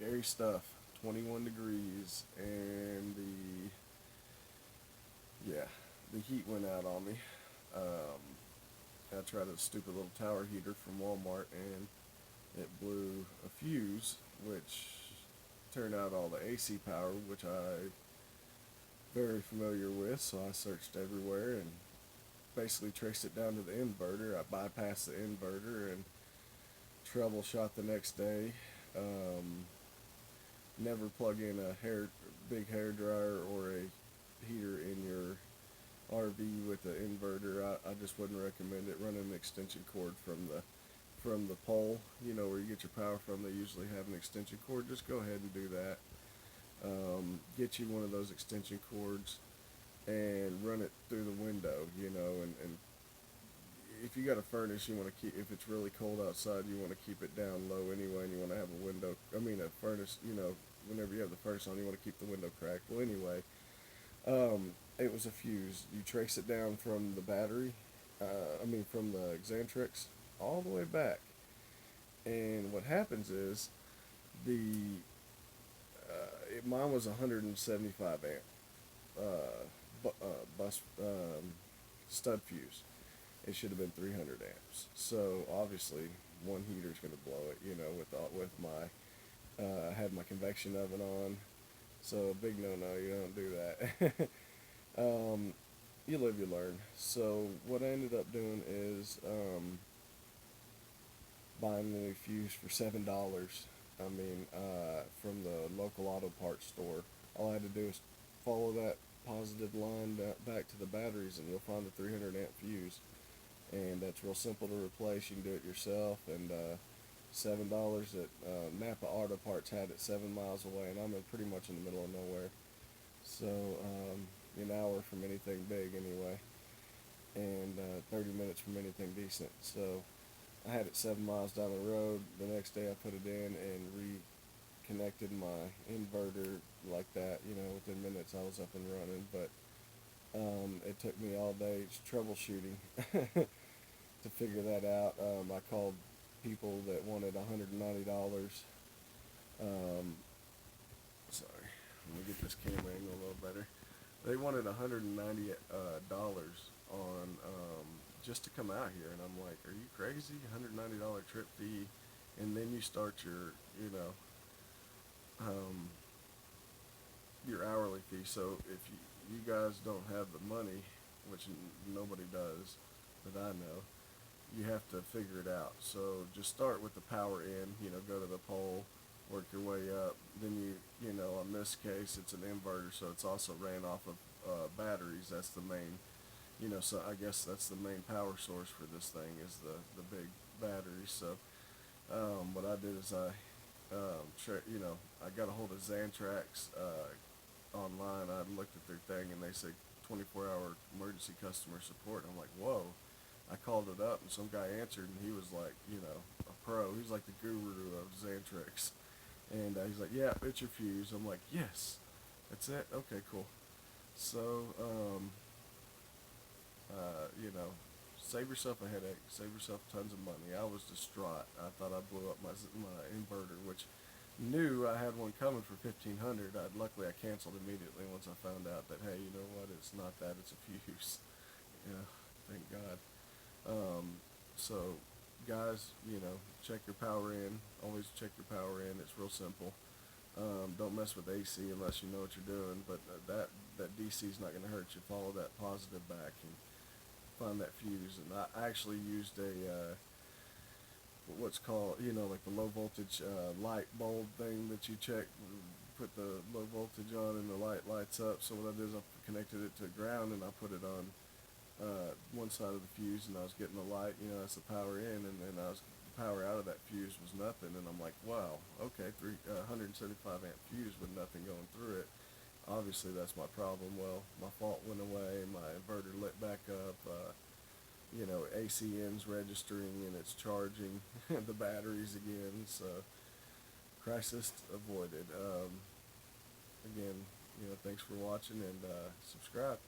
scary stuff. 21 degrees, and the heat went out on me. I tried a stupid little tower heater from Walmart, and it blew a fuse, which turned out all the AC power, which I very familiar with. So I searched everywhere and basically traced it down to the inverter. I bypassed the inverter and troubleshot the next day. Never plug in a big hair dryer or a heater in your RV with the inverter. I just wouldn't recommend it. Run an extension cord from the pole. You know where you get your power from. They usually have an extension cord. Just go ahead and do that. Get you one of those extension cords and run it through the window. And if you got a furnace, you want to keep. If it's really cold outside, you want to keep it down low anyway, and you want to have a window. A furnace. Whenever you have the furnace on, you want to keep the window cracked. Well, anyway, it was a fuse. You trace it down from the battery. From the xantrex all the way back. And what happens is mine was 175 amp bus stud fuse. It should have been 300 amps. So obviously one heater is going to blow it. With my I had my convection oven on. So big no, you don't do that. You live, you learn. So what I ended up doing is buying a new fuse for $7. From the local auto parts store. All I had to do is follow that positive line back to the batteries, and you'll find the 300 amp fuse. And that's real simple to replace. You can do it yourself. And $7 at NAPA Auto Parts had it 7 miles away, and I'm pretty much in the middle of nowhere. So an hour from anything big anyway, and 30 minutes from anything decent. So I had it 7 miles down the road. The next day I put it in and reconnected my inverter like that. Within minutes I was up and running. But it took me all day troubleshooting to figure that out. I called people that wanted $190. Sorry, let me get this camera angle a little better. They wanted $190 on just to come out here, and I'm like, are you crazy? $190 trip fee, and then you start your hourly fee. So if you guys don't have the money, which nobody does that I know, you have to figure it out. So just start with the power in, go to the pole, work your way up. Then in this case, it's an inverter, so it's also ran off of batteries. That's the main, so I guess that's the main power source for this thing is the big battery. So what I did is I got a hold of xantrex online. I looked at their thing, and they say 24-hour emergency customer support. I'm like, whoa. I called it up, and some guy answered, and he was like, a pro. He's like the guru of xantrex. And he's like, yeah, it's your fuse. I'm like, yes, that's it. Okay, cool. So, save yourself a headache. Save yourself tons of money. I was distraught. I thought I blew up my inverter, which knew I had one coming for $1,500. Luckily, I canceled immediately once I found out that, hey, you know what? It's not that. It's a fuse. Thank God. So, guys, check your power in. Always check your power in. It's real simple. Don't mess with AC unless you know what you're doing. But that DC is not going to hurt you. Follow that positive back and find that fuse. And I actually used a what's called, like the low voltage light bulb thing that you check. Put the low voltage on and the light lights up. So what I did is I connected it to ground, and I put it on one side of the fuse, and I was getting the light, that's the power in, and then the power out of that fuse was nothing. And I'm like, wow, okay, 175 amp fuse with nothing going through it. Obviously that's my problem. Well, my fault went away, my inverter lit back up, ACN's registering, and it's charging the batteries again. So crisis avoided. Again, thanks for watching, and subscribe.